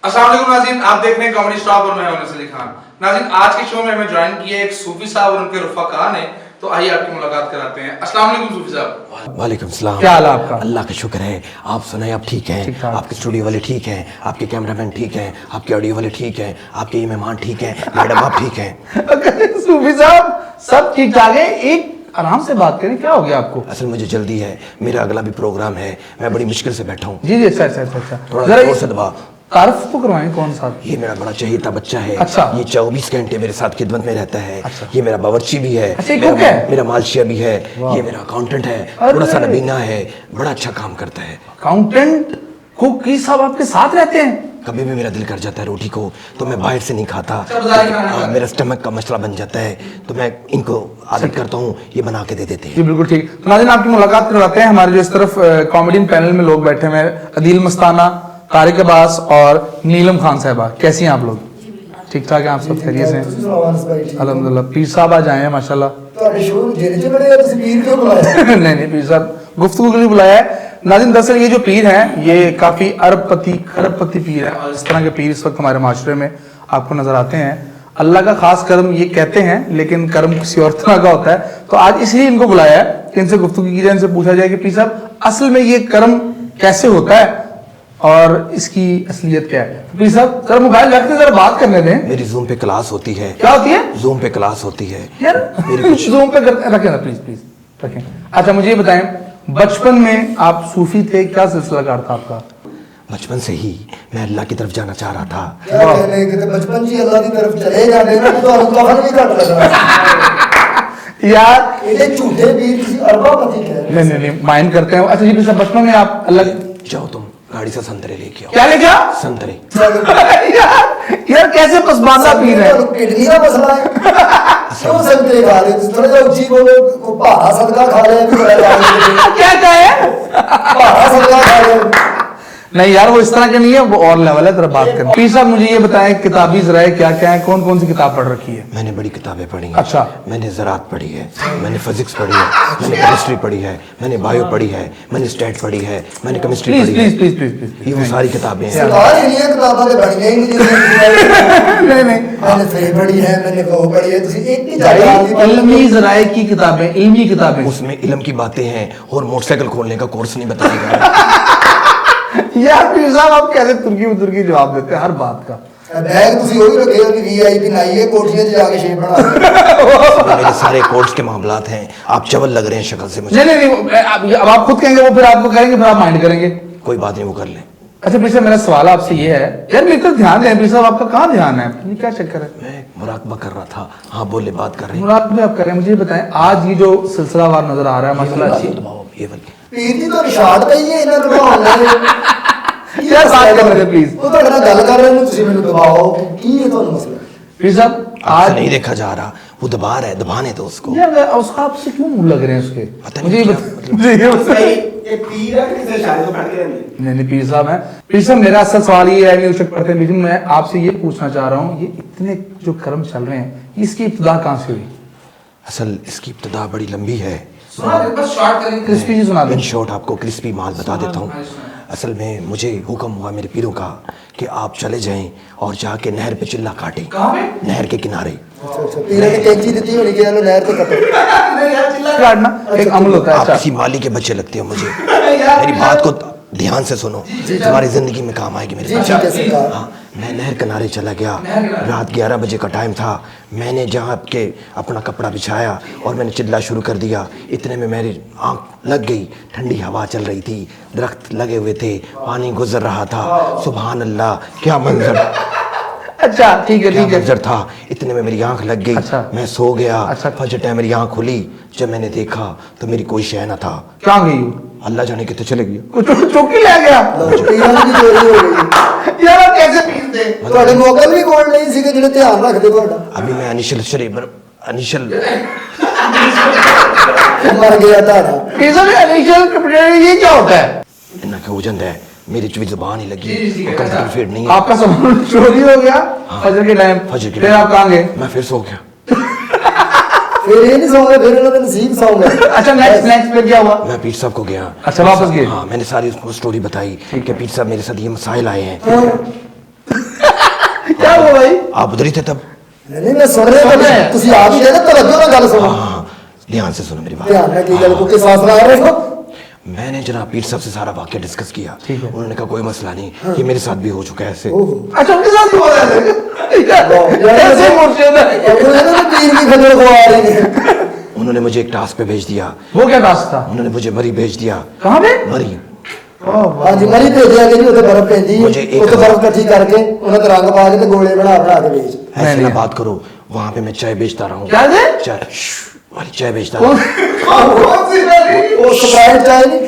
अस्सलाम वालेकुम नाज़रीन, आप देख रहे हैं कॉमेडी स्टॉप और मैं हूं नसली खान। नाज़रीन, आज के शो में हमें ज्वाइन किए एक सूफी साहब और उनके रफ़ाक़ा ने, तो आइए आपकी मुलाकात कराते हैं। अस्सलाम वालेकुम सूफी साहब। वालेकुम सलाम। क्या हाल है आपका? अल्लाह का शुक्र है, आप सुनाए आप ठीक हैं? आपके स्टूडियो वाले ठीक हैं, आपके कैमरामैन ठीक हैं, आपके ऑडियो वाले ठीक हैं, आपके ये मेहमान ठीक हैं, मैडम आप ठीक हैं? सूफी साहब सब ठीक ठाक है, एक आराम से बात करें, क्या हो गया आपको? असल मुझे जल्दी है, मेरा अगला भी प्रोग्राम है, मैं बड़ी मुश्किल से बैठा हूँ। जी जी, अच्छा थोड़ा जरा जोर से दबा। तारीफ तो करवाएं, कौन सा? ये मेरा बड़ा चहेता बच्चा है। अच्छा। ये 24 घंटे मेरे साथ खिदमत में रहता है। अच्छा। ये मेरा बावर्ची भी है। अच्छा, ये कुक है? मेरा मालशिया भी है। ये मेरा अकाउंटेंट है, थोड़ा सा नबीना है, बड़ा अच्छा काम करता है। अकाउंटेंट कुक ये सब आपके साथ रहते हैं? कभी भी मेरा दिल कर जाता है रोटी को तो मैं बाहर से नहीं खाता। अच्छा, मेरा स्टमक का मसला बन जाता है तो मैं इनको आदत करता हूँ, ये बना के दे देते जी हैं। बिल्कुल ठीक। तो नाज़रीन, आपकी मुलाकात करवाते हैं। हमारे जो इस तरफ कॉमेडियन पैनल में लोग बैठे हुए हैं, अदील मस्ताना, तारिक अब्बास और नीलम खान साहिबा। कैसी हैं आप लोग? ठीक ठाक हैं आप सब? खैरियत से हैं? अल्हम्दुलिल्लाह। पीर साहब आज आए हैं माशाल्लाह। नहीं पीर साहब गुफ्तगू के लिए बुलाया है। नाज़रीन, दरअसल ये जो पीर हैं ये काफी अरबपति खरबपति पीर है, और इस तरह के पीर इस वक्त हमारे माशरे में आपको नजर आते हैं। अल्लाह का खास कर्म ये कहते हैं, लेकिन कर्म किसी और तरह का होता है। तो आज इसलिए इनको बुलाया है कि इनसे गुफ्तगू की जाए, इनसे पूछा जाए कि पीर साहब असल में ये कर्म कैसे होता है और इसकी असलियत क्या है। प्लीज साहब जरा मोबाइल रख के जरा बात करने दें। मेरी जूम पे क्लास होती है। क्या होती है? जूम पे क्लास होती है यार जूम पे रखें ना, प्लीज रखें। अच्छा मुझे ये बताएं, बचपन में आप सूफी थे, क्या सिलसिलाकार था आपका? बचपन से ही मैं अल्लाह की तरफ जाना चाह रहा था। क्या कहने कि बचपन से अल्लाह की तरफ चले जाने ना तो कफन भी घट लगा यार ये झूठे पीर किसी अरबपति कह नहीं माइंड करते हैं। अच्छा जी, बचपन में आप अल्लाह जाओ तुम गाड़ी से संतरे लेके आओ। क्या लेके आओ? संतरे। यार कैसे पसमानदा पीर है? किडनी का मसला है। क्यों संतरे खा रहे? थोड़ा सा ऊंची बोलो, को भारा सदका खा रहे हैं। क्या कहे? भारा सदका खा रहे हैं। नहीं यार, वो इस तरह के नहीं है, वो और लेवल है। जरा बात करें। पीर साहब मुझे ये बताएं, किताबी जराए क्या क्या है, कौन कौन सी किताब पढ़ रखी है? मैंने बड़ी किताबें पढ़ी हैं। अच्छा। मैंने ज़राअत पढ़ी है, मैंने फिजिक्स पढ़ी है, मैंने केमिस्ट्री पढ़ी है, मैंने बायो पढ़ी है, मैंने स्टैट पढ़ी है, मैंने केमिस्ट्री पढ़ी है। प्लीज ये वो सारी किताबें हैं। सरकार ही नहीं है, किताबें तो बड़ी नहीं नहीं मैंने फिर पढ़ी है, मैंने वो पढ़ी है। तुसी एक ही भाई, इल्मी जराए की किताबें, इल्मी किताबें, उसमें इल्म की बातें हैं और मोटरसाइकिल खोलने का कोर्स नहीं बताया गया है। यार पीर साहब आप कैसे तुर्की जवाब देते हैं हर बात का? बैग तुसी वो भी रखे हो कि वीआईपी नाई है, कोठियां से जाके शेप बना मेरे सारे कोर्स के मामलात हैं। आप चवल लग रहे हैं शक्ल से मुझे। नहीं अब आप खुद कहेंगे, वो फिर आपको करेंगे, फिर आप माइंड करेंगे। कोई बात नहीं, वो कर ले। अच्छा पीर साहब, मेरा सवाल आपसे ये है, यार मेरे तो ध्यान है पीर साहब, आपका कहाँ ध्यान है? क्या चक्कर है? मैं मुराकबा कर रहा था। हाँ बोले, बात कर रहे हैं। मुराद में आप कर रहे हैं। मुझे बताएं, आज ये जो सिलसिलावार नजर आ रहा है माशाल्लाह अच्छी। ये वाली पीर जी तो निशाद पई है इन्हां दबाव ऑनलाइन यार बात कर रहे थे प्लीज। ਉਹ ਤਾਂ ਕਹਿੰਦਾ ਗੱਲ ਕਰ ਰਹੇ ਨੇ ਤੁਸੀਂ ਮੈਨੂੰ ਦਬਾਓ ਕੀ ਹੈ ਤੁਹਾਨੂੰ ਮਸਲਾ? पीर साहब आज आज नहीं देखा जा रहा, वो दबा रहा है, दबाने दो उसको। यार उसका आपसे क्यों मुंह लग रहे हैं उसके? पता मुझे नहीं ये क्या मुझे ये बताइए। नहीं पीर साहब है। पीर साहब मेरा असल सवाल ये है, उशक पढ़ते हैं, लेकिन मैं आपसे ये पूछना चाह रहा हूँ, ये इतने जो कर्म चल रहे हैं, इसकी इब्तिदा कहाँ से हुई? असल इसकी इब्तिदा बड़ी लंबी है। क्रिस्पी जी सुना इन दें। शॉर्ट आपको क्रिस्पी माल बता देता हूँ। असल में मुझे हुक्म हुआ मेरे पीरों का कि आप चले जाएं और जाके नहर पे चिल्ला काटें। कहाँ पे? नहर के किनारे। अच्छा पीर ने कैंची दी होनी कि यार नहर पे कटो काटना एक अमल होता है। आप अच्छा किसी माली के बच्चे लगते हो मुझे। मेरी बात को ध्यान से सुनो, तुम्हारी जिंदगी में काम आएगी मेरे जी बच्चे। ठीक है सरकार। हाँ, मैं नहर किनारे चला गया। रात 11 बजे का टाइम था। मैंने जहाँ के अपना कपड़ा बिछाया और मैंने चिल्ला शुरू कर दिया। इतने में मेरी आँख लग गई, ठंडी हवा चल रही थी, दरख्त लगे हुए थे, पानी गुजर रहा था। सुभान अल्लाह, क्या मंजर, अच्छा ठीक है क्या ठीक है। मंजर था। इतने में मेरी आँख लग गई। अच्छा। मैं सो गया। अच्छा। फजर टाइम मेरी आँख खुली, जब मैंने देखा तो मेरी कोई शय न था। क्या गई वो? अल्लाह जाने कितने चले गया। कुछ चौकी ले गया। ਪੀਰਾਂ ਦੀ ਚੋਰੀ ਹੋ ਗਈ यार आप कैसे पीते? ਤੁਹਾਡੇ ਮੋਗਲ ਵੀ ਕੋਲ ਨਹੀਂ ਸੀਗੇ ਜਿਹੜੇ ਧਿਆਨ ਰੱਖਦੇ ਤੁਹਾਡਾ? अभी मैं अनिशल शरीफ अनिशल मर गया तारा पीर साहब ये क्या होता है? इन्ना का वजन है, मेरी चुवी जुबान ही लगी और कंट्रोल फिट नहीं है। आपका सामान चोरी हो गया फजर के टाइम। फजर के फिर टाइम। आप कहाँ गए? मैं फिर सो गया। फिर ये नहीं सौंगे, फिर उन्होंने नसीब सौंगे। अच्छा नेक्स्ट फिर क्या हुआ? मैं पीर साहब को गया। अच्छा वापस गए? हाँ, मैंने सारी उसको स्टोरी बताई कि पीर साहब मेरे साथ ये मसाइल आए हैं। क्या हुआ भाई? आप उधर ही थे तब? नहीं मैं सुन रहा था ਤੁਸੀਂ ਆ ਵੀ ਜਾਣਾ ਤਵੱਜੋ ਨਾਲ ਗੱਲ ਸੁਣੋ हाँ ध्यान से सुनो मेरी बात। ਧਿਆਨ ਨਾਲ ਕੀ ਗੱਲ ਕੋ ਕੇ ਸਾਥ ਲਾ ਰਹੇ हो मैंने जनाब पीर साहब से सारा वाक्य डिस्कस किया। ठीक है। उन्होंने कहा कोई मसला नहीं, ये मेरे साथ भी हो चुका है ऐसे। अच्छा उनके साथ भी हो रहा है ऐसे मुर्शिद है। पीर की खबर को आ रही है उन्होंने मुझे एक टास्क पे भेज दिया। वो क्या टास्क था? उन्होंने मुझे मरी भेज दिया। कहाँ पे? मरी। हाँ जी मरी भेजा कि जी उसे बर्फ पेंदी मुझे एक उसे बर्फ इकट्ठी करके उन्हें तो रंग पा के तो गोले बना बना के बेच ऐसे ना बात करो, वहां पे मैं चाय बेचता रहा हूँ। क्या है? चाय वाली चाय बेचता रहा कौन हूँ। कौन सी वाली? वो स्प्राइट चाय नहीं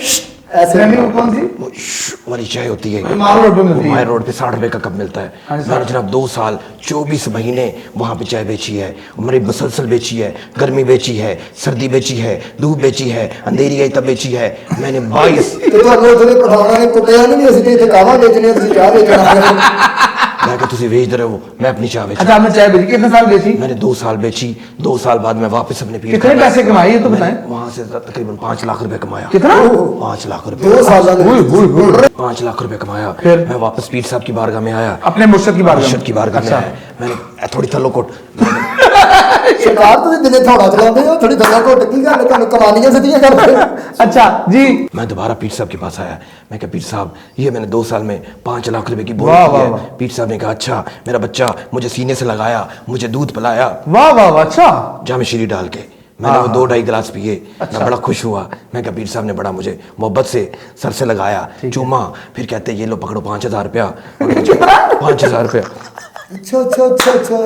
ऐसे नहीं, वो कौन सी? वो वाली चाय होती है, माल रोड पे मिलती है। माल रोड पे 60 रुपए का कप मिलता है। हाँ जी, मैंने जनाब 2 साल 24 महीने वहां पे चाय बेची है, मेरी मुसलसल बेची है, गर्मी बेची है, सर्दी बेची है, धूप बेची है, अंधेरी आई तब बेची है मैंने 22। ਤੇ ਤੁਹਾਨੂੰ ਉਹਦੇ ਪਠਾਉਣਾ ਨੇ ਕੁੱਟਿਆ ਨਹੀਂ ਅਸੀਂ ਤੇ ਇੱਥੇ ਕਾਵਾ ਵੇਚਣੇ ਤੁਸੀਂ ਚਾਹ ਵੇਚਣਾ मैं क्या तुझे भेज रहे हो, मैं अपनी चाय बेचा। अच्छा आपने चाय बेची, कितने साल बेची? मैंने 2 साल बेची, 2 साल बाद मैं वापस अपने पीर कितने पैसे कमाए ये तो बताएं? वहां से तकरीबन 5 लाख रुपए कमाया। कितना? 5 लाख रुपए। 2 साल ਦਾ 5 लाख रुपए कमाया। फिर? मैं वापस पीर साहब की बारगाह में आया। अपने मुर्शिद की बारगाह में? मुर्शिद की बारगाह में अच्छा। आया। मैंने थोड़ी थल्लो कोट ਸਰਕਾਰ ਤੁਸੀਂ ਦਿਨੇ ਥੋੜਾ ਚਲਾਉਂਦੇ ਹੋ ਥੋੜੀ ਗੱਲਾਂ ਘੁੱਟ ਕੀ ਗੱਲ ਤੁਹਾਨੂੰ ਕਮਾਨੀਆਂ ਸਿੱਧੀਆਂ ਕਰਦੇ ਹੋ अच्छा जी मैं दोबारा पीर साहब के पास आया। मैं कहा पीर साहब ये मैंने 2 साल में 5 लाख रुपए की बोल वाह, की वाह, है। वाह। पीर साहब ने कहा अच्छा मेरा बच्चा मुझे सीने से लगाया, मुझे दूध पिलाया वाह वाह वाह, अच्छा जामे शीरी डाल के। मैंने वो 2-2.5 गिलास पिए। अच्छा। मैं बड़ा खुश हुआ। मैं कहा पीर साहब ने बड़ा मुझे मोहब्बत से सर से लगाया, चूमा, फिर कहते ये लो पकड़ो 5000 रुपया। 5000 रुपया। ਅੱਛਾ ਅੱਛਾ ਅੱਛਾ ਅੱਛਾ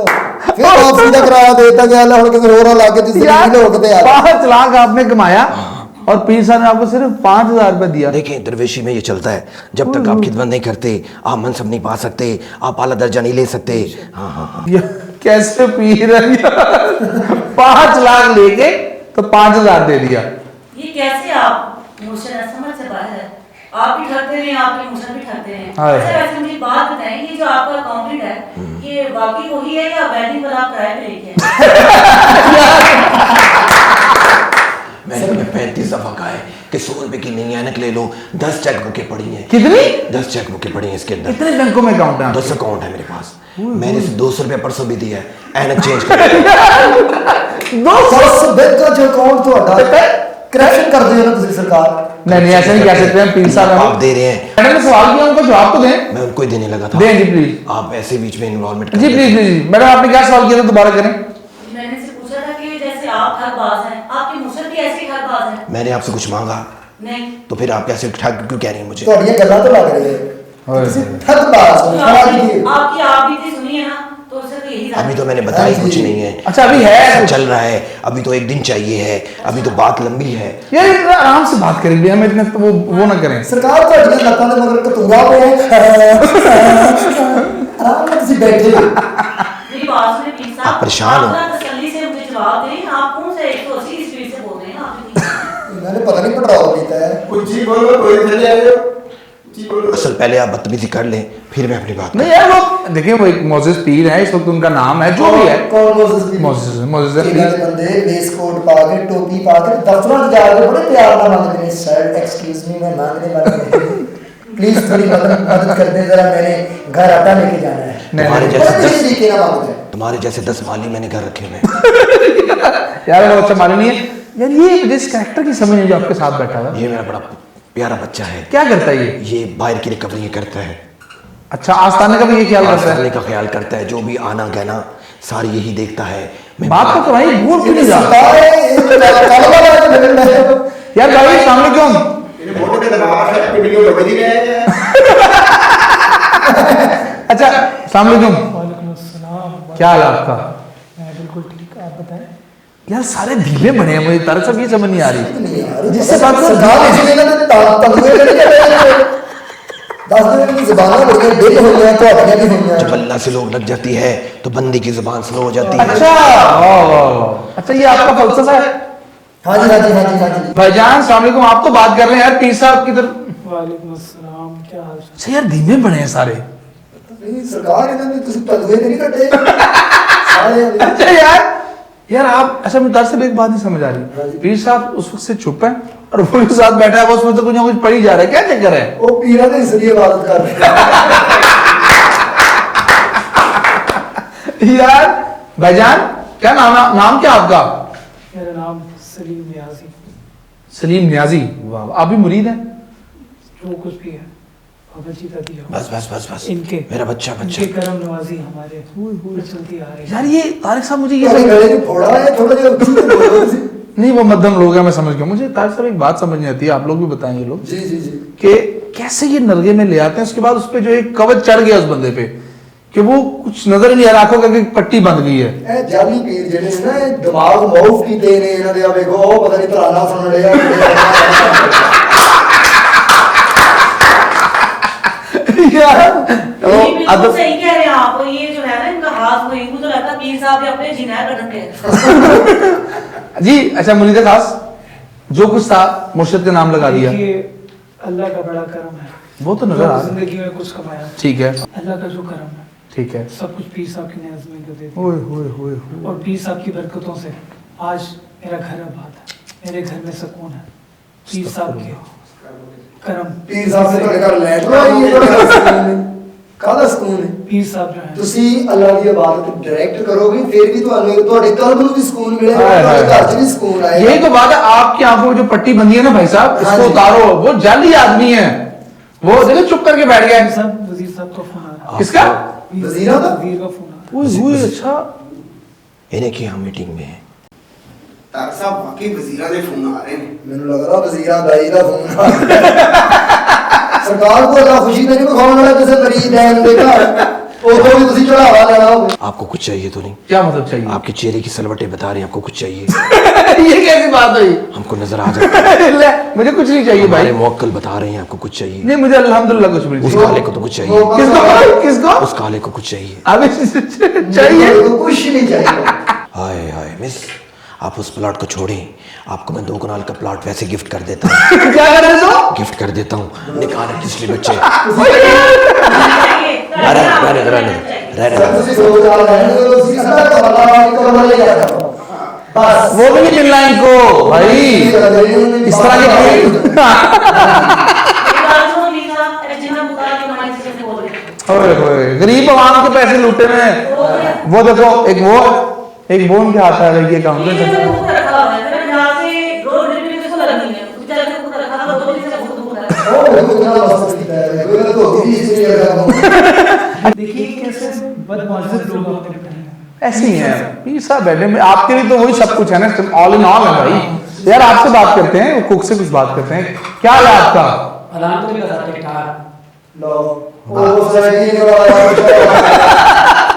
ਫਿਰ ਵਾਪਸੀ ਦਾ ਕਿਰਾਇਆ ਦੇਤਾ ਗਿਆ ਲੈ ਹੁਣ ਕਿਸੇ ਹੋਰ ਲਾ ਕੇ ਤੁਸੀਂ यार, ਲੋਕ ਤੇ ਆ 5 लाख आपने कमाया और पीर साहब ने आपको सिर्फ 5,000 रुपए दिया। देखें दरवेशी में ये चलता है, जब तक आप खिदमत नहीं करते आप मनसब नहीं पा सकते, आप आला दर्जा नहीं ले सकते। हाँ हाँ हाँ। ये कैसे पीर है यार? 5 लाख लेके तो 5,000 दे दिया। ये कैसे आप मुर्शिद समझ से बाहर है। आप भी ठगते रहे, आपके मुर्शिद भी ठगते रहे। हाँ। अच्छा वैसे मुझे बात बताएं, ये जो आपका अकाउंटेंट है ये वाकई वही है या वेडिंग पर आप किराए पे लेके मैंने 35 दफा कहा है कि 100 रुपए की नहीं ऐनक ले लो। 10 चेक बुकें पड़ी हैं। कितनी? 10 चेक बुकें पड़ी हैं इसके अंदर। कितने बैंकों में अकाउंट है? 10 अकाउंट है मेरे पास। मैंने इसे 200 रुपया परसों भी दिया है ऐनक चेंज कर। 10 ਬੈਂਕਾਂ ਚ ਅਕਾਊਂਟ ਤੁਹਾਡਾ ਕਰੈਕਸ਼ਨ ਕਰਦੇ ਹੋ ਨਾ ਤੁਸੀਂ ਸਰਕਾਰ नहीं नहीं ऐसा नहीं कह सकते हम पीर साहब आप दे रहे हैं, मैडम ने सवाल किया उनको जवाब तो दें। मैं उनको ही देने लगा था। दें जी प्लीज। आप ऐसे बीच में इन्वॉल्वमेंट जी प्लीज प्लीज मैडम आपने क्या सवाल किया था दोबारा करें। मैंने से पूछा था कि जैसे आप ठगबाज हैं आपके मुर्शिद भी ऐसे ही ठगबाज हैं। मैंने आपसे कुछ मांगा नहीं तो फिर आप कैसे ठग क्यों कह रही हैं मुझे? ਤੁਹਾਡੀਆਂ ਗੱਲਾਂ ਤੋਂ ਲੱਗ ਰਹੀ ਹੈ ਤੁਸੀਂ ਠੱਗਬਾਜ਼ ਹੋ ਖਰਾਬ ਜੀ आपकी आप बीती सुनिए ना तो उससे तो यही अभी तो मैंने बताया कुछ नहीं है। अच्छा अभी है चल रहा है, अभी तो 1 दिन चाहिए है, अभी तो बात लंबी है। यार इतना आराम से बात करेंगे हमें इतना तो वो ना करें। ਸਰਕਾਰ ਤੁਹਾਡੀਆਂ ਲੱਤਾਂ ਦੇ ਮਗਰ ਕਤੂਰਾ ਪਿਆ ਆਰਾਮ ਨਾਲ ਤੁਸੀਂ ਬੈਠੇ ਹੋ मेरी बात सुनिए पीर साहब आप परेशान हो। आप ना तसल्ली से मुझे जवाब दें आप कौन से 180 की स्पीड से बोल रहे हैं आप ਇਹਨਾਂ ਨੇ ਪਤਾ ਨਹੀਂ ਪੜਾਓ ਕੀਤਾ ਹੈ ਉੱਚੀ ਬੋਲੋ ਕੋਈ ਥੱਲੇ ਆਇਓ ਉੱਚੀ ਬੋਲੋ असल पहले आप बदतमीजी कर लें फिर मैं अपनी बात नहीं यार वो देखिए वो एक मोजिस पीर है इस वक्त उनका नाम है जो भी है ਕੌਣ ਮੋਜ਼ਸ ਦੀ मोजिस ਇਹਨਾਂ ਦੇ ਬੰਦੇ ਬੇਸ ਕੋਟ ਪਾ ਕੇ ਟੋਪੀ ਪਾ ਕੇ ਦਫ਼ਤਰਾਂ 'ਚ ਜਾ ਕੇ ਬੜੇ ਪਿਆਰ ਨਾਲ ਮੰਗਦੇ ਨੇ ਸਰ ਐਕਸਕਿਊਜ਼ ਮੀ मैं मांगने वाला हूं प्लीज थोड़ी मदद कर दे जरा मैंने घर आटा लेके जाना है तुम्हारे बड़े जैसे अच्छे 10 तरीके ना मांगते हैं तुम्हारे जैसे 10 माली मैंने घर रखे हुए हैं। यार वो अच्छा मालूम नहीं है यार ये जिस कैरेक्टर की समझ नहीं जो आपके साथ बैठा हुआ है ये मेरा बड़ा प्यारा बच्चा है। क्या करता है ये बाहर की रिकवरी करता है, अच्छा आस्थाने का भी ये ख्याल रखता है। करने का ख्याल करता है, जो भी आना गहना सारी यही देखता है। मैं बात तो भाई भूल क्यों नहीं जा सरकार है काला वाला मिलना है यार भाई अस्सलाम वालेकुम। ਇਹਨੇ ਮੋਟੇ ਤੇ ਦਿਮਾਗ ਹੈ ਵੀਡੀਓ ਵੱਜਦੀ ਰਹੇ ਹੈ अच्छा अस्सलाम वालेकुम। क्या हाल है आपका? मैं बिल्कुल ठीक, आप बताएं। यार सारे ढीले बने हैं मुझे तारक साहब ये समझ नहीं आ रही जिससे बात सरकार इसलिए ਇਹਨਾਂ ਦੇ ਤੰਦੂਏ ਜਿਹੜੇ ਕਰਦੇ ਦੱਸ ਦੇ ਕਿ ਜ਼ਬਾਨਾਂ ਬੜੀਆਂ ਡਿੱਲ ਹੋਈਆਂ ਤੁਹਾਡੀਆਂ ਵੀ ਹੋਈਆਂ जब अल्लाह से लोग लग जाती है तो बंदी की जुबान स्लो हो जाती है। अच्छा वाह वाह वाह अच्छा ये आपका फलसफा है हाँ जी हाँ जी हाँ जी हाँ जी भाईजान अस्सलाम वालेकुम। आप तो बात कर रहे हैं यार पीर साहब की तरफ। वालेकुम अस्सलाम, क्या हाल है? अच्छा यार धीमे बने हैं सारे। नहीं सरकार ਇਹਨਾਂ ਨੇ ਤੁਸੀਂ ਤੰਦੂਏ ਤੇ ਨਹੀਂ ਕੱਟੇ ਸਾਰੇ अच्छा यार आप अच्छा मुझे से एक बात नहीं समझ आ रही। पीर साहब उस वक्त से चुप है और वो भी साथ बैठा है वो उसमें तो कुछ ना कुछ पढ़ी जा रहा है, क्या चक्कर है? ਉਹ ਪੀਰਾਂ ਦੇ ਇਸ ਲਈ ਇਬਾਦਤ ਕਰ ਰਹੇ यार भाईजान क्या नाम क्या आपका? मेरा नाम सलीम नियाजी। सलीम नियाजी। वाह, आप भी मुरीद हैं? जो कुछ भी है बाबा जी का दिया हुआ। बस बस बस बस इनके मेरा बच्चा इनके करम नवाजी हमारे चलती आ रही है। यार ये तारिक साहब मुझे अरे ये गले में फोड़ा है थोड़ा जो ऊंची से बोलो तुसी। नहीं वो मध्यम लोग हैं, मैं समझ गया। मुझे तारिक साहब एक बात समझ नहीं आती है, आप लोग भी बताएं ये लोग जी जी जी कि कैसे ये नरगे में ले आते हैं, उसके बाद उस पे जो एक कवच चढ़ गया उस बंदे पे कि वो कुछ नजर ही नहीं आ रहा, आंखों की पट्टी बंद गई है। ਇਹ ਜਾਲੀ ਪੀਰ ਜਿਹੜੇ ਨੇ ਨਾ ਇਹ ਦਿਮਾਗ ਮੌਫ ਕੀਤੇ ਨੇ ਇਹਨਾਂ ਦੇ ਆ ਵੇਖੋ ਉਹ ਪਤਾ ਨਹੀਂ ਤਰਾਨਾ ਸੁਣ ਰਿਹਾ यार तो ये बिल्कुल अब सही कह रहे हैं आप। ये जो है ना इनका हाथ वो इनको तो लगता है पीर साहब ने अपने जिनाह कर रखे जी अच्छा मुरीद खास जो कुछ था मुर्शिद का नाम लगा दिया, देखिए अल्लाह का बड़ा करम है, वो तो नजर आ रहा है। जिंदगी में कुछ कमाया ठीक है अल्लाह का जो करम है ठीक है। सब कुछ पीर साहब की नेज़ में दे दिया। ओए होए होए होए। और पीर साहब की बरकतों से आज मेरा घर आबाद है, मेरे घर में सुकून है। पीर साहब के करम, ਪੀਰ ਸਾਹਿਬ ਨੇ ਤੁਹਾਡੇ ਘਰ ਲੈਟ ਲਾਈ ਹੈ ਤੁਹਾਡਾ ਸਕੂਨ ਹੈ ਕਾਹਦਾ ਸਕੂਨ ਹੈ पीर साहब जो है ਤੁਸੀਂ ਅੱਲਾ ਦੀ ਇਬਾਦਤ ਡਾਇਰੈਕਟ ਕਰੋਗੇ ਫਿਰ ਵੀ ਤੁਹਾਨੂੰ ਤੁਹਾਡੇ कल्ब ਨੂੰ ਵੀ ਸਕੂन मिलेगा हाय, हाय, ਤੁਹਾਡੇ ਘਰ 'ਚ भी ਸਕून आएगा यही तो बात है, आपकी आंखों में जो पट्टी बंधी है ना भाई साहब, हाँ इसको जी। उतारो। वो जाली आदमी है, वो देखो चुप करके बैठ गया है। वजीर साहब का फोन आ रहा किसका? है। वजीरा का? वजीर का फोन आ रहा ओए होए, अच्छा इन्हें की हम मीटिंग में है। ਡਾਕਟਰ ਸਾਹਿਬ ਵਾਕਈ ਵਜ਼ੀਰਾਂ ਦੇ ਫੋਨ ਆ ਰਹੇ ਨੇ। ਮੈਨੂੰ ਲੱਗਦਾ ਵਜ਼ੀਰਾਂ ਦਾਈ ਦਾ ਫੋਨ ਆ ਸਰਕਾਰ ਕੋਲ ਤਾਂ ਖੁਸ਼ੀ ਨਹੀਂ ਵਿਖਾਉਣ ਵਾਲਾ ਕਿਸੇ ਮਰੀਜ਼ ਦੇਣ ਦੇ ਘਰ ਉਦੋਂ भी ਤੁਸੀਂ ਚੜਾਵਾ ਲੈਣਾ ਹੋਵੇ आपको कुछ चाहिए तो नहीं? क्या मतलब चाहिए? आपके चेहरे की सलवटें बता रहे हैं आपको कुछ चाहिए। ये कैसी बात हुई? हमको नजर आ जाता है। ले, मुझे कुछ नहीं चाहिए भाई। हमारे मुवक्किल बता रहे हैं आपको कुछ चाहिए। नहीं मुझे अल्हम्दुलिल्लाह कुछ भी नहीं उस चाहिए। काले को तो कुछ चाहिए। किसको किसको? उस काले को कुछ चाहिए। अभी चाहिए? तो कुछ नहीं चाहिए हाय हाय मिस, आप उस प्लॉट को छोड़ें, आपको मैं 2 कनाल का प्लॉट वैसे गिफ्ट कर देता हूँ। क्या कर रहे हो? गिफ्ट कर देता हूँ, निकाल पिछले बच्चे। चाहिए। सर ਤੁਸੀਂ 2000 ਲੈਣੇ तो ਤੁਸੀਂ ਅੱਧਾ ਕਮਲਾ ਵਾਲੀ ਕਮਲਾ ले जाता बस वो भी नहीं मिलना इनको भाई, इस तरह के ओए होए, गरीब आवाम के पैसे लूटे में। वो देखो एक वो उनके हाथ आ रही है काउंटर देखिए कैसे बदमाश लोग अपने हैं। ऐसे ही है पीर साहब बैठे में। आपके लिए तो वही सब कुछ है ना, ऑल इन ऑल है भाई। यार आपसे बात करते हैं, कुक से कुछ बात करते हैं। क्या हाल है आपका? अल्हम्दुलिल्लाह ठीक ठाक। लो वो सही नहीं वाला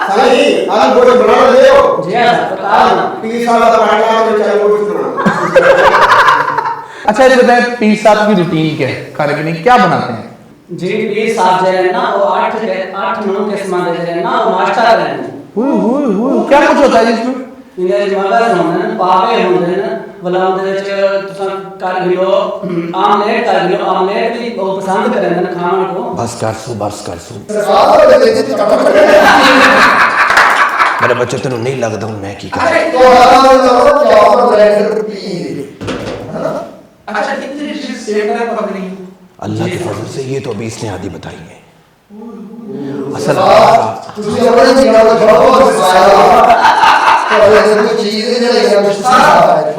साली आज बोले बना ले हो जी हां बताओ। 30 साल का पाटा में चलो कुछ बना। अच्छा ये बताएं पीर साहब की रूटीन क्या है, खाने पीने की क्या बनाते हैं? जी पीर साहब जो है ना वो 8 किस्म दे रहे ना वो नाश्ता कर रहे हैं। क्या कुछ होता है इसमें? इनके मगर होंगे ना पावे होंगे ना वाला उनके तुम कर गिलो आमलेट भी वो पसंद करें ना खाने को। बस कर सू साथ में लेके मेरे बच्चे तेन नहीं लगता हूँ मैं की कर तो चावल ब्लेंडर पी अच्छा कितनी डिशेस सेव है पकड़ी? अल्लाह के फजल से ये तो अभी इसने आदि बताई है। असल ਤੁਸੀਂ ਆਪਣੇ ਜੀਵਨ ਦਾ ਬਹੁਤ ਸਾਰਾ कोई चीज नहीं लेगा कुछ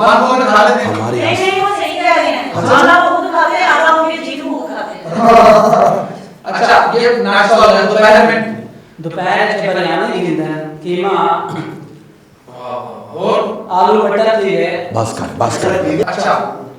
मान को खा लेते हैं। हमारे नहीं यहाँ नहीं वो सही कह रहे हैं। खाना बहुत खाते हैं, आधा उनके जीव भूख खाते हैं। अच्छा ये नाश्ता वाला है दोपहर में दोपहर के बिरयानी दी है कीमा और आलू मटर दी है। बस कर अच्छा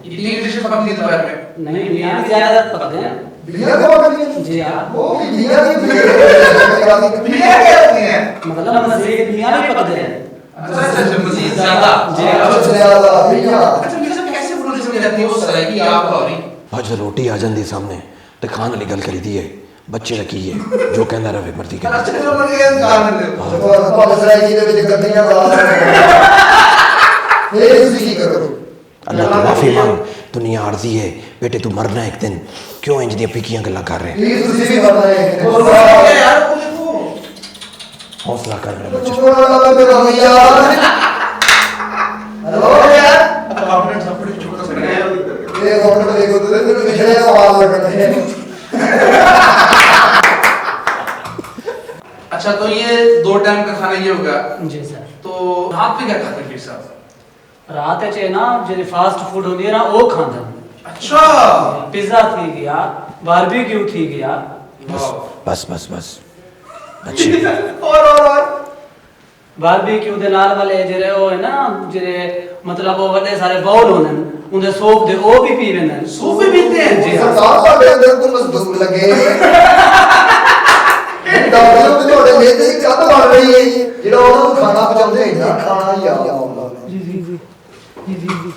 ये 3 डिशेस पकड़ी दोपहर में। नहीं बिरयानी ज्यादा पकते हैं। बिलिया के बारे जी हाँ वो भी बिलिया की बिलिया क्या होती है? मतलब मजीद बिरयानी पकते हैं। अच्छा मजीद ज्यादा। सबसे ज्यादा बिलिया अच्छा मेरे से कैसे फूल से जाती है उस तरह की आप और आज रोटी आ जाती सामने तो खान वाली गल करी दी है बच्चे रखी है जो कहना रहे मर्जी कर चलो मुझे गाने दे। तो सराय जी दे विच गड्डियां ला ये ਤੁਸੀਂ ਕੀ ਕਰੋ अल्लाह तो माफी मांग दुनिया आर्जी है बेटे तू मरना एक दिन क्यों इंज दी पिकियां गल्ला कर रहे हैं। प्लीज ਤੁਸੀਂ ਵੀ करना है यार कुछ को हौसला कर मेरे बच्चे छोड़ा वाला पे भैया हेलो यार कॉन्फिडेंस अपने छोटा सा है। ये कॉर्नर देखो तो तेरे पिछले सवाल करते हैं अच्छा, तो ये 2 टाइम का खाना ये होगा। जी सर। तो रात में क्या खाते हैं पीर साहब? रात च ना जो फास्ट फूड होती है ना वो खाते हैं। अच्छा, पिज्जा थी गया, बारबेक्यू थी गया। बस बस बस अच्छी और बारबेक्यू दे नाल वाले जेरे वो है ना जेरे मतलब वो बड़े सारे बाउल होने उनके सूप दे वो भी पी वेंदे सूप भी पीते हैं? जी हाँ। सरकार साडे अंदर तो मजदूर लगे डॉक्टर तो थोड़े लेते ही कद बन रही है जेड़ा ਉਹਨਾਂ ਨੂੰ ਖਾਣਾ ਪਹੁੰਚਾਉਂਦੇ हैं ना खाना ही आ जी जी जी जी जी जी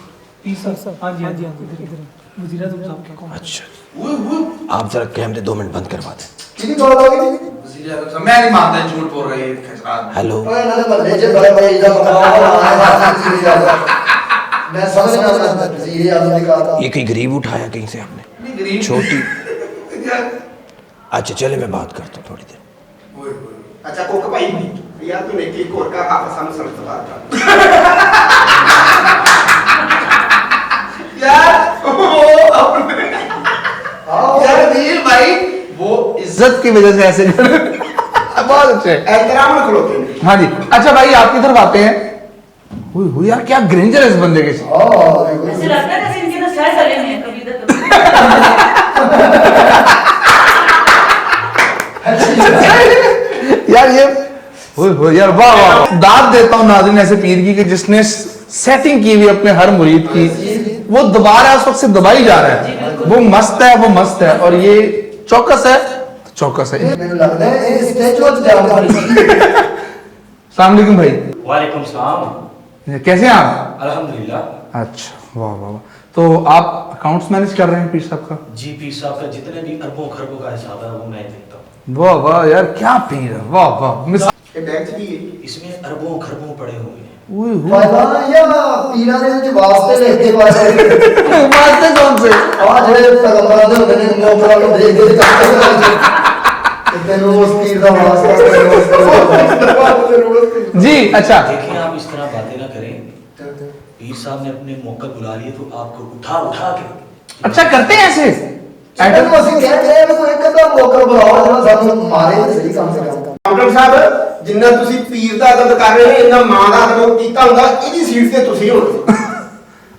पीर साहब हाँ जी इधर वजीर आजम साहब का कौन? अच्छा आप जरा कैमरे 2 मिनट बंद करवा दें। कितनी बात आ गई मैं नहीं मानता झूठ बोल रही है खचरात। हेलो ओए ना मल्ले च बड़े इधर बताओ मैं समझ ना आता वजीर आजम ने कहा था ये कहीं गरीब उठाया कहीं से आपने? छोटी अच्छा चले मैं बात करता हूँ थोड़ी देर। अच्छा कोक भाई यार तूने एक और का आपस में समझ बात कर यार यार वीर भाई वो इज्जत की वजह से ऐसे बहुत अच्छे। एहतराम में खड़ोते हैं। हाँ जी, अच्छा भाई आपकी तरफ आते हैं। हुई यार क्या ग्रेंजर है इस बंदे के। ऐसे लगता है जैसे इनके अंदर सेल चले हुए हैं कभी इधर कभी यार ये यार वाह वाह, दाद देता हूँ नाज़रीन ऐसे पीर की कि जिसने सेटिंग की हुई अपने हर मुरीद की, वो दोबारा उस वक्त से दबाई जा रहा है। वो मस्त है, वो मस्त है। और ये चौकस है, चौकस है। मैंने लगता है ये स्टैचू ऑफ जानकारी अस्सलाम वालेकुम भाई। वालेकुम सलाम। कैसे हैं आप? अल्हम्दुलिल्लाह। अच्छा, वाह वाह वाह। तो आप अकाउंट्स मैनेज कर रहे हैं पीर साहब का? जी पीर साहब का जितने भी अरबों खरबों का हिसाब है वो मैं देखता हूँ। वाह वाह यार क्या पीर है, वाह वाह। ये बैग भी इसमें अरबों खरबों पड़े हुए हैं। फायदा या पीरा ने जो वास्ते लिखते वास्ते वास्ते कौन से? आज जेड़े पैगंबरां दे होंदे ने नौकरां ਨੂੰ देख देख करते तेनू उस पीर दा वास्ता जी अच्छा। देखिए आप इस तरह बातें ना करें। पीर साहब ने अपने मौका बुला लिए तो आपको उठा उठा के अच्छा करते हैं ऐसे? ਐਡਮ ਅਸੀਂ ਕਹਿੰਦੇ ਆ ਵੀ ਕੋਈ ਇੱਕ ਅੱਧਾ ਮੌਕਾ ਬੁਲਾਓ ਜਿਹੜਾ ਸਾਨੂੰ ਮਾਰੇ ਤੇ ਸਹੀ ਕੰਮ ਕਰੇ ਡਾਕਟਰ ਸਾਹਿਬ ਜਿੰਨਾ ਤੁਸੀਂ ਪੀਰ ਦਾ ਅਦਬ ਕਰ ਰਹੇ ਹੋ ਇੰਨਾ ਮਾਂ ਦਾ ਅਦਬ ਕੀਤਾ ਹੁੰਦਾ ਇਹਦੀ ਸੀਟ ਤੇ ਤੁਸੀਂ ਹੋਣੇ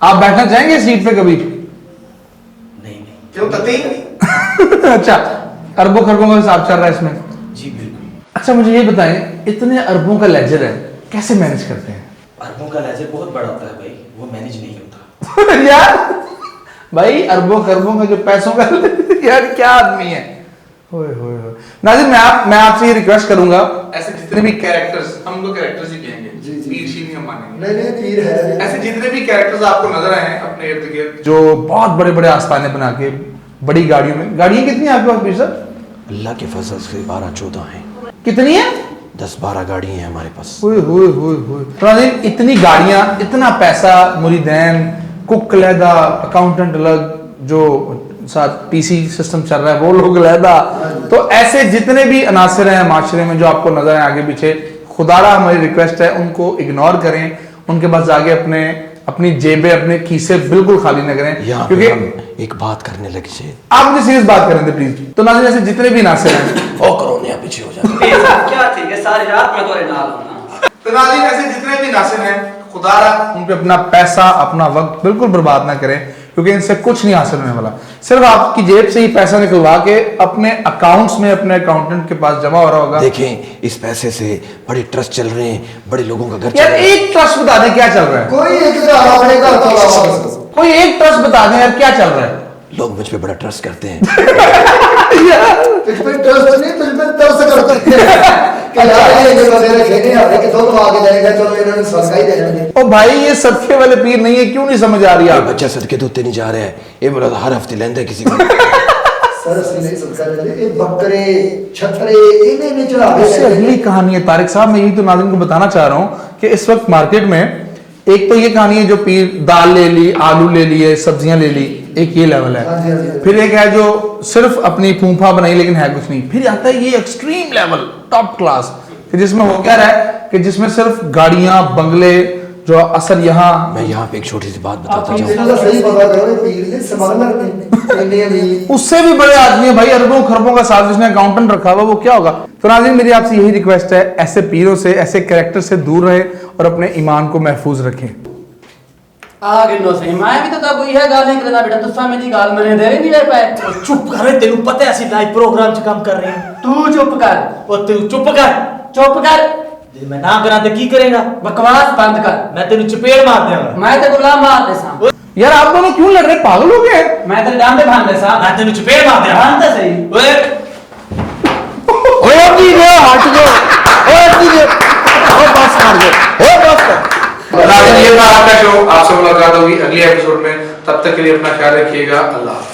आप बैठना चाहेंगे सीट पे कभी? नहीं नहीं। ਕਿਉਂ ਤੱਤੇ ਹੀ ਨਹੀਂ अच्छा, अरबों खरबों का हिसाब चल रहा है इसमें। जी बिल्कुल। अच्छा मुझे ये बताएं, इतने अरबों का लेजर है, कैसे मैनेज करते हैं? अरबों का लेजर बहुत बड़ा होता है भाई, वो मैनेज नहीं होता। यार भाई अरबों खरबों का जो पैसों का यार क्या आदमी है। नाज़रीन मैं आपसे ये रिक्वेस्ट करूंगा, ऐसे जितने भी कैरेक्टर्स, हम उनको कैरेक्टर्स ही कहेंगे, पीर शी नहीं हम मानेंगे। नहीं पीर है ऐसे जितने भी कैरेक्टर्स आपको नजर आए हैं अपने इर्द गिर्द, जो बहुत बड़े बड़े आस्थाने बना के बड़ी गाड़ियों में, गाड़ियां कितनी है आपके पास पीर साहब? अल्लाह के फजल से 12-14 हैं। कितनी है? 10-12 गाड़ी हैं हमारे पास। नाज़रीन इतनी गाड़ियां, इतना पैसा, मुरीदैन, कुक अलहदा, अकाउंटेंट अलग, जो साथ पीसी सिस्टम चल रहा है वो लोग अलहदा। तो ऐसे जितने भी अनासर हैं माशरे में जो आपको नजर आए आगे पीछे, खुदारा हमारी रिक्वेस्ट है उनको इग्नोर करें, उनके पास जाके अपनी जेबें, अपने खीसे बिल्कुल खाली न करें। यहाँ क्योंकि पे हम एक बात करने लगे से आप मुझे सीरियस बात करें प्लीज। तो नाज़रीन ऐसे जितने भी अनासर हैं ओ करोनिया पीछे हो जाते पीर साहब क्या ठीक है सारी रात मैं तोरे नाल हूं ना। तो नाज़रीन ऐसे जितने भी नासिर हैं खुदारा उन पे अपना पैसा, अपना वक्त बिल्कुल बर्बाद ना करें, क्योंकि इनसे कुछ नहीं हासिल होने वाला। सिर्फ आपकी जेब से ही पैसा निकलवा के अपने अकाउंट्स में अपने अकाउंटेंट के पास जमा हो रहा होगा। देखें इस पैसे से बड़े ट्रस्ट चल रहे हैं, बड़े लोगों का घर चल यार रहा है। एक ट्रस्ट बता दें क्या चल रहा है? कोई एक घर अपने घर का लावा कोई एक ट्रस्ट बता दें यार क्या चल रहा है? लोग मुझ पे बड़ा ट्रस्ट करते हैं। तुझ पे ट्रस्ट नहीं तुझ पे तरस करते हैं कि यार ये बंदे रखे नहीं आ रहे कि दुध आ के जाएगा चलो इन्होंने सदका ही दे देंगे। ओ भाई ये सदके वाले पीर नहीं है, क्यों नहीं समझ आ रही ये आप? बच्चा सदके दूते नहीं जा रहा है, ये बोला हर हफ्ते लेंदा है किसी को। सर असली नहीं सदका दे ये बकरे छतरे इन्हें नहीं चढ़ा उससे अगली कहानी है तारिक साहब, मैं यही तो नाज़रीन को बताना चाह रहा हूँ कि इस वक्त मार्केट में एक तो ये कहानी है जो पीर दाल ले ली, आलू ले लिए, सब्जियां ले ली, एक ये लेवल है। फिर एक है जो सिर्फ अपनी फूंफा बनाई लेकिन है कुछ नहीं। फिर आता है ये एक्सट्रीम लेवल, टॉप क्लास, कि जिसमें हो क्या रहा है कि जिसमें सिर्फ गाड़ियां, बंगले, जो असल यहाँ मैं यहाँ पे एक छोटी सी बात बताता आप जाऊँ। इसको तो सही पता करो ये पीर ने स्मगलर ने अमीर उससे भी बड़े आदमी है भाई, अरबों खरबों का साथ जिसने अकाउंटेंट रखा हुआ, वो क्या होगा। तो नाज़रीन मेरी आपसे यही रिक्वेस्ट है, ऐसे पीरों से, ऐसे कैरेक्टर से दूर रहें और अपने ईमान को महफूज रखें। आगे नो सही मैं भी तो तब कोई है गाल नहीं करना बेटा, तुस्सा मेरी गाल मैंने दे नहीं रह पाए। चुप कर, तेनू पता है ਅਸੀਂ लाइव प्रोग्राम च काम कर रहे हैं। तू चुप कर, और तू चुप कर। चुप कर, ਜੇ मैं ना करा तो की करेगा? बकवास बंद कर, मैं तेनू चपेड़ मार देगा। मैं तो गुलाम मार दे सा, यार आप दोनों क्यों लड़ रहे, पागल हो गए? मैं तो डांडे भान दे सा, मैं तेनू चपेड़ मार देगा। भान तो सही। ओए ओए जी रे हट गए, ओए जी रे, ओ बस कर दो, ओ बस कर। नाज़रीन ये था आपका शो, आपसे मुलाकात होगी अगले एपिसोड में, तब तक के लिए अपना ख्याल रखिएगा, अल्लाह हाफ़िज़।